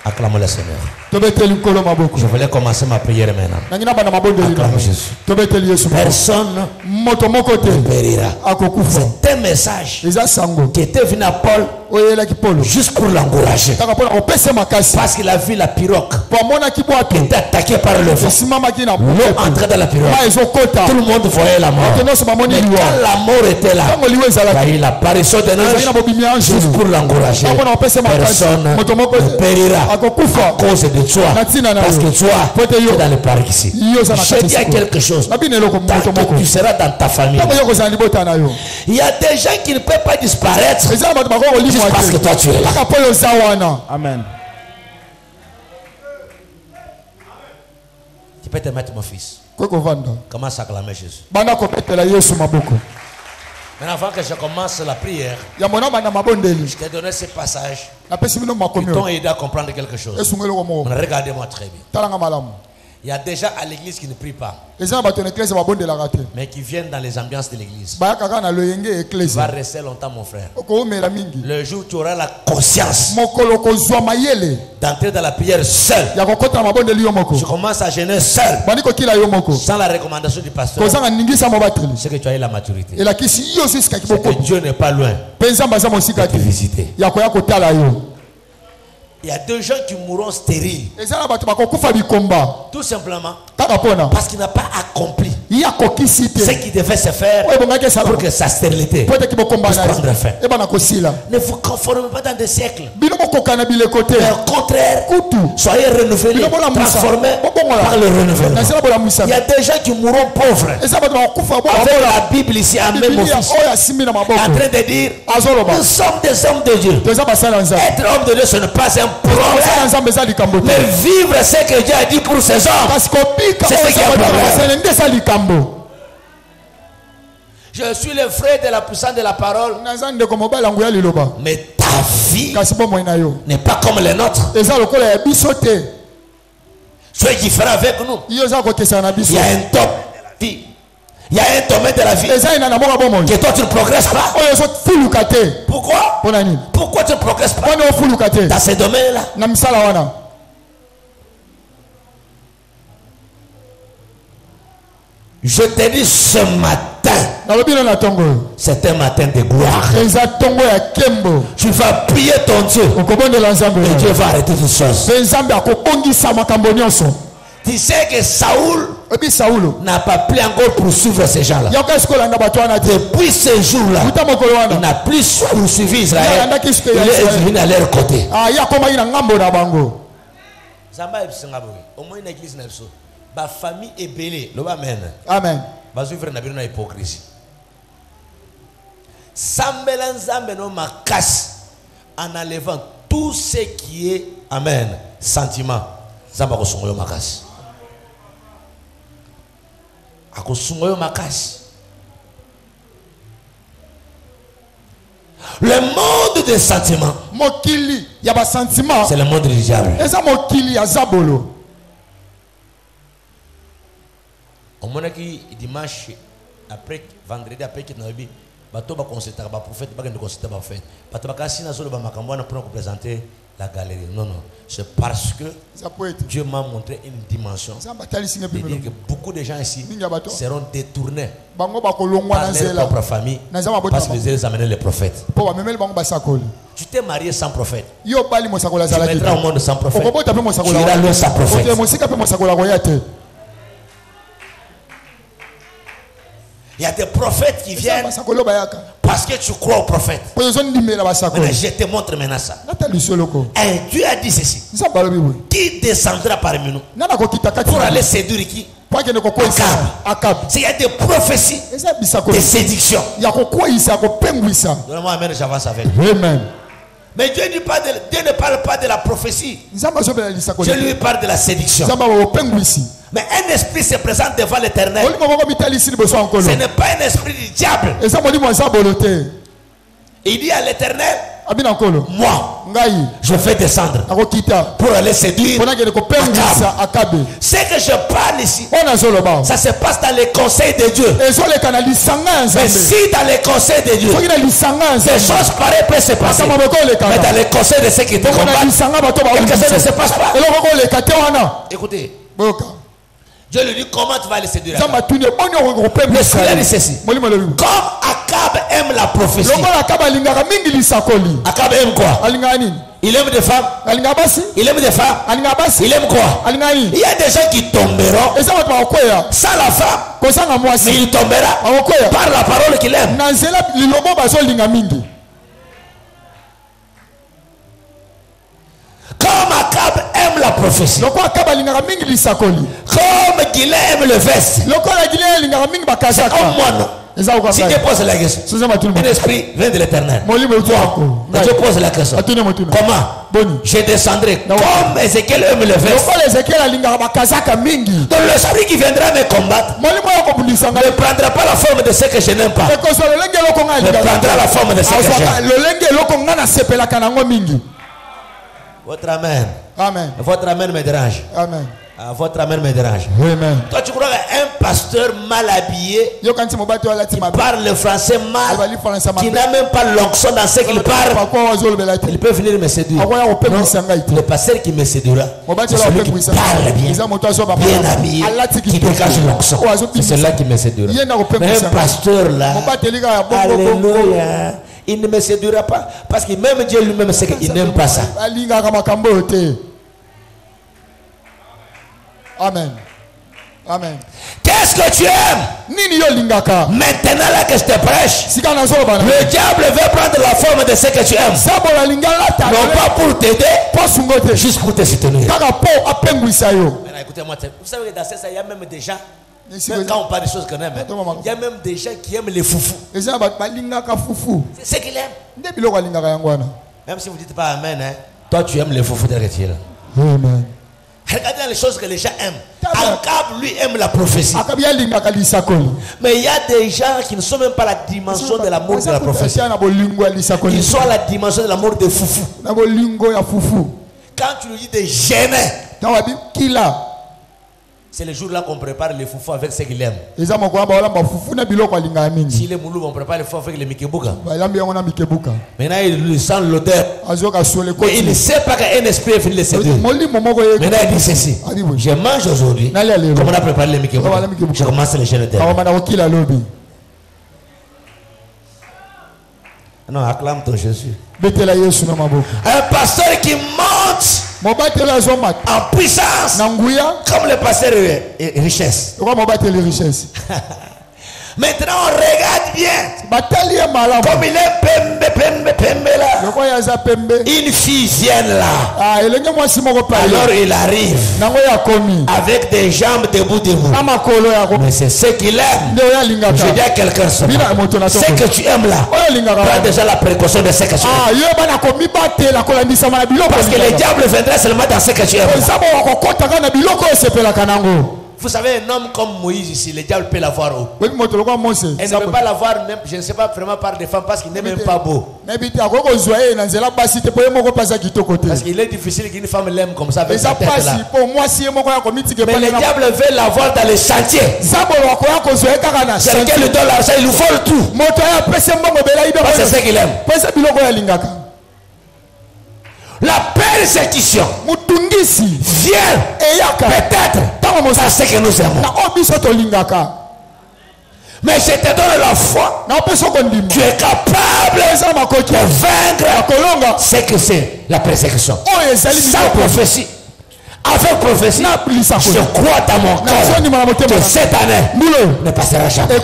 Acclamons le Seigneur. Je voulais commencer ma prière maintenant. Acclamons Jésus. Personne ne périra. C'est un message qui était venu à Paul juste pour l'encourager. Parce qu'il a vu la pirogue qui était attaquée par le vent. L'eau entrait dans la pirogue. Tout le monde voyait la mort. Mais quand la mort était là, il y a eu l'apparition d'un ange juste pour l'encourager. Personne ne périra à cause de toi. Parce que toi, tu es dans le paradis ici. Je dis à quelque chose. Tant que tu seras dans ta famille, il y a des gens qui ne peuvent pas disparaître juste parce que toi tu es là. Amen. Tu peux te mettre, mon fils. Commence à acclamer Jésus. Mais avant que je commence la prière, je t'ai donné ce passage qui t'ont aidé à comprendre quelque chose. Regardez-moi très bien. Il y a des gens à l'église qui ne prient pas, mais qui viennent dans les ambiances de l'église. Tu vas rester longtemps, mon frère. Le jour où tu auras la conscience d'entrer dans la prière seul, tu commences à gêner seul, sans la recommandation du pasteur, c'est que tu as eu la maturité. C'est que Dieu n'est pas loin de te visiter. Il y a deux gens qui mourront stériles. Tout simplement parce qu'il n'a pas accompli ce qui devait se faire pour que sa stérilité puisse prendre fin. Ne vous conformez pas dans des siècles. Mais au contraire, soyez renouvelés, transformés par le renouvellement. Il y a des gens qui mourront pauvres. Avec la Bible ici à même office, en train de dire, nous sommes des hommes de Dieu. Être homme de Dieu, ce n'est pas un problème. Mais vivre ce que Dieu a dit pour ces hommes, c'est ce qui est un problème. Je suis le frère de la puissance de la parole. Mais ta vie n'est pas comme les nôtres. Tu es différent avec nous. Il y a un top de la vie. Il y a un domaine de la vie que toi tu ne progresses pas. Pourquoi? Pourquoi tu ne progresses pas dans ces domaines-là? Je te dis ce matin, c'est un matin de gloire. Tu vas prier ton Dieu et Dieu va arrêter toutes choses. Tu sais que Saoul n'a pas pu encore poursuivre ces gens-là. Depuis ce jour-là, il n'a plus poursuivi Israël. Il est venu à leur côté. Au moins une église, la famille est belle. Amen. Amen. Hypocrisie. En enlevant tout ce qui est, amen, sentiment. Le monde des sentiments, c'est le monde du diable. Au moment qui dimanche après vendredi après qu'il n'a pas bateau va consulter ba prophète ba ne consulter ba prophète bateau ba kasi na zolo ba makambo na pour présenter la galerie. Non, c'est parce que Dieu m'a montré une dimension de dire que beaucoup de gens ici seront détournés par leur propre famille parce que les amener les prophètes. Tu t'es marié sans prophète, tu mettras au monde sans prophète, tu iras loin sans prophète. Il y a des prophètes qui viennent parce que tu crois aux prophètes. Mais je te montre maintenant ça. Et Dieu a dit ceci. Qui descendra parmi nous pour aller séduire qui? Akab. Il y a des prophéties de séduction. Donne-moi amen, j'avance avec. Amen. Mais Dieu ne parle pas de la prophétie. Dieu lui parle de la séduction. Mais un esprit se présente devant l'Éternel. Ce n'est pas un esprit du diable. Il dit à l'Éternel, moi, je vais descendre pour aller séduire Akab. Ce que je parle ici, ça se passe dans les conseils de Dieu. Mais si dans les conseils de Dieu, des choses pareilles peuvent se passer, mais dans les conseils de ceux qui te combattent, quelque chose ne se passe pas. Écoutez, Dieu lui dit comment tu vas aller séduire Akab. Le Seigneur dit ceci. Comme Akab aime la prophétie. Akab aime quoi? Il aime des femmes. Il aime des femmes. Il aime quoi? Il y a des gens qui tomberont sans la femme, mais il tombera par la parole qu'il aime. Comme Akab aime la prophétie, comme Guilin aime le verset, c'est comme moi, non? Si Dieu pose la question, un esprit vient de l'Éternel. Dieu pose la question. Comment je descendrai comme Ézéchiel aime le verset. Donc l'esprit qui viendra me combattre ne prendra pas la forme de ce que je n'aime pas. Ne prendra la forme de ce que j'aime. Votre amen. Amen. Votre amen me dérange. Amen. Votre amen me dérange. Amen. Toi, tu crois qu'un pasteur mal habillé, qui parle le français mal, qui n'a même pas l'onction dans ce qu'il parle, il peut venir me séduire. Non, le pasteur qui me séduira, c'est celui qui parle bien habillé, qui dégage l'onction. C'est celui-là qui me séduira. Mais un pasteur là, alléluia, il ne me séduira pas. Parce que même Dieu lui-même sait qu'il n'aime pas ça. Amen. Amen. Qu'est-ce que tu aimes? Maintenant là que je te prêche, le diable veut prendre la forme de ce que tu aimes. Non pas pour t'aider, juste pour te soutenir. Écoutez-moi, vous savez que dans ça, il y a même des gens, même quand on parle des choses qu'on aime, il y a même des gens qui aiment les foufous. C'est ce qu'ils aiment. Même si vous ne dites pas amen, hein, toi tu aimes les foufous de retirer. Amen. Regardez les choses que les gens aiment. Akab lui aime la prophétie. Mais il y a des gens qui ne sont même pas la dimension de l'amour de la prophétie. Ils sont à la dimension de l'amour de foufou. Quand tu lui dis de gêner, c'est le jour là qu'on prépare les foufous avec ce qu'il aime. Si les moulous on prépare les foufous avec les mikebuka. Maintenant il sent l'odeur. Mais il ne sait pas qu'un esprit est fini de séduire. Maintenant il dit ceci. Je mange aujourd'hui. Comme on a préparé les mikebuka, je commence les jeunes terres. Non, acclame ton Jésus. Un pasteur qui monte en puissance comme le pasteur richesse. Maintenant on regarde bien comme il est pembe là. Une fille vient là. Alors il arrive avec des jambes debout. Mais c'est ce qu'il aime. Je dis à quelqu'un ce que tu aimes là, prends déjà la précaution de ce que tu aimes. Parce que le diable viendra seulement dans ce que tu aimes. Vous savez, un homme comme Moïse ici, le diable peut l'avoir où? Elle ne peut pas l'avoir même, je ne sais pas vraiment par des femmes parce qu'il n'est même pas beau. Parce qu'il est difficile qu'une femme l'aime comme ça avec sa tête là. Mais le diable veut l'avoir dans les chantiers. Quelqu'un lui donne l'argent, il lui vole tout. C'est ce qu'il aime. La persécution vient peut-être parce que nous aimons. Mais je te donne la foi. Tu es capable de vaincre ce que c'est la persécution. Sans prophétie, avec prophétie, je crois dans mon cœur que cette année ne passera jamais.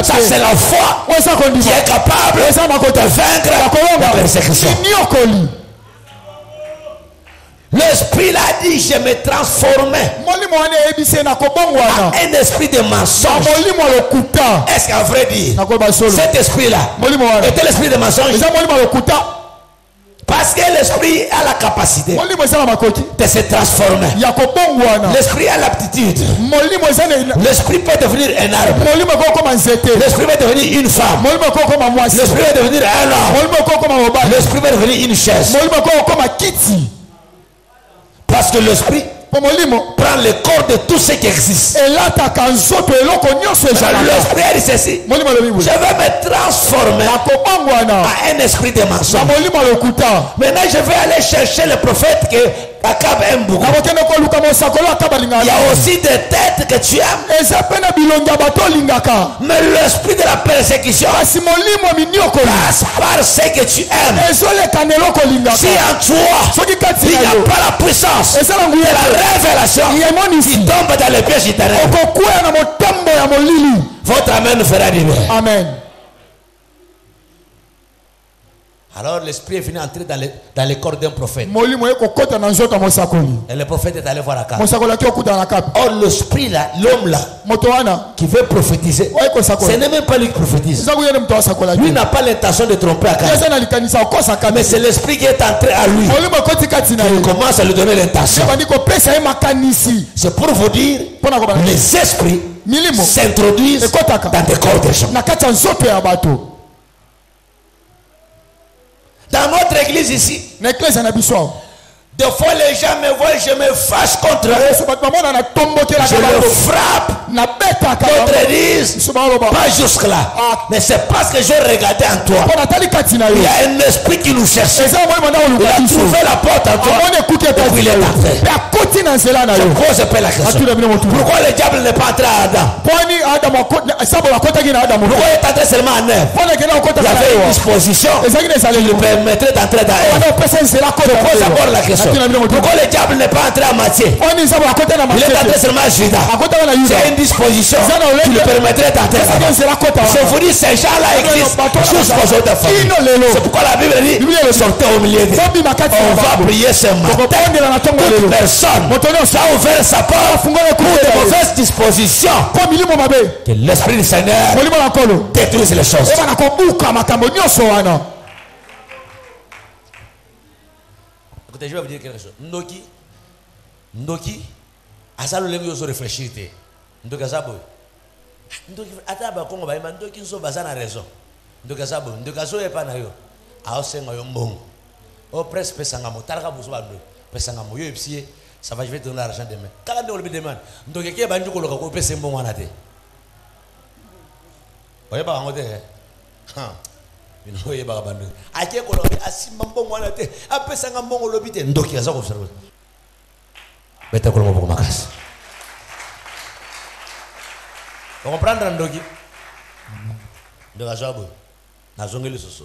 Ça, c'est la foi qui est capable de vaincre la persécution. L'esprit l'a dit, je me transformais en un esprit de mensonge. Est-ce qu'à vrai dire, cet esprit-là était l'esprit de mensonge? Parce que l'esprit a la capacité de se transformer. L'esprit a l'aptitude. L'esprit peut devenir un arbre. L'esprit peut devenir une femme. L'esprit peut devenir un homme. L'esprit peut devenir une chaise. Parce que l'esprit prend le corps de tout ce qui existe. L'esprit a dit ceci: je vais me transformer en un esprit de mensonge. Maintenant je vais aller chercher le prophète que Akab aime beaucoup. Il y a aussi des têtes que tu aimes. Mais l'esprit de la persécution passe par ce que tu aimes. Si en toi il n'y a pas la puissance de la révélation, il tombe dans les pièges éternels. Votre amen fera du bien. Amen. Alors l'esprit est venu entrer dans le corps d'un prophète. Et le prophète est allé voir Akab. Or l'esprit là, l'homme là, qui veut prophétiser, ce n'est même pas lui qui prophétise. Lui n'a pas l'intention de tromper Akab. Mais c'est l'esprit qui est entré à lui qui commence à lui donner l'intention. C'est pour vous dire, les esprits s'introduisent dans des corps des gens. Dans notre église ici, des fois les gens me voient, je me fâche contre eux. Je le frappe. D'autres disent, pas jusque là. Mais c'est parce que j'ai regardé en toi. Il y a un esprit qui nous cherche. Il a trouvé la porte en toi. Depuis il est entré. Je pose un peu la question. Pourquoi le diable n'est pas entré à Adam? Pourquoi il est entré seulement à Ève? Il y avait une disposition qui lui permettrait d'entrer dans Ève. Je pose d'abord la question. Pourquoi le diable n'est pas entré à Matthieu? Il est entré seulement à Judas. C'est une disposition qui lui permettrait d'entrer. Je vous dis, ces gens-là existent jusqu'aux autres femmes. C'est pourquoi la Bible dit, sortez au milieu d'eux. On va prier ce matin. Toute personne qui a ouvert sa porte pour de mauvaises dispositions, que l'Esprit du Seigneur détruise les choses. Écoutez, je vais vous dire quelque chose. Ndoki, à ça, le mieux réfléchir. Ndoki, attends, comment va Ndoki, nous sommes basés na raison. Ndoki, est pas na yo. A osenga yo mbongo. O presque pesangamo. Taraka busubando. Pesangamo yo epsie. Ça va, je vais te donner l'argent demain. Quand on le demande, Ndoki, qui est bandu ko lokako pese mbongo na te. Oye ba ngote. Oye ba bandu. Ake ko lobi asimba mbongo na te. Apesanga mbongo lobi te. Ndoki aza ko observer. Beta ko mbongo makasi. On comprendre Ndoki. Ndoki aza bo. Na zongeli soso.